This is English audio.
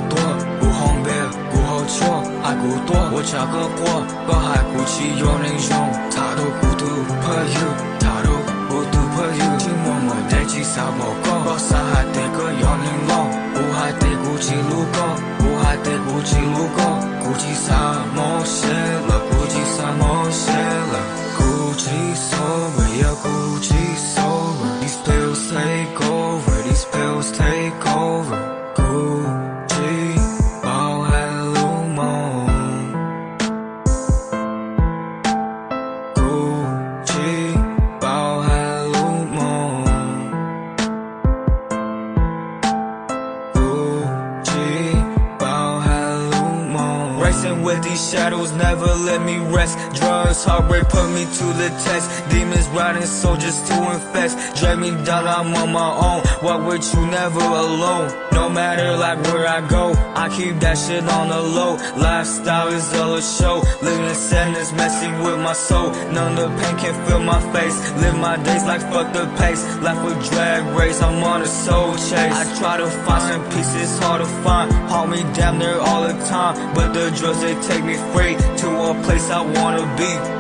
多，顾红别，顾后求，爱顾多。我找个过，我还鼓起有内容。他都孤独朋友，他都孤独朋友。寂寞没得几啥不够，我啥还得个有内容，我还得顾及路过，我还得顾及路过。顾及啥没写了，顾及啥没写了，顾及所谓要顾及所谓。These pills take over, these pills take over. 顾及包含路梦，顾及包含路梦，顾及包含路梦。Racing with these shadows, never let me rest. Drugs, heartbreak put me to the test. Demons riding soldiers to infest. Drag me down, I'm on my own. Walk with you, never alone. No matter like where I go, I keep that shit on the low. Lifestyle is all a show. Living in sadness, messing with my soul. None of the pain can feel my face. Live my days like fuck the pace. Life a drag race, I'm on a soul chase. I try to find some peace, it's hard to find. Hold me down there all the time, but the drugs they take me free to a place I wanna be.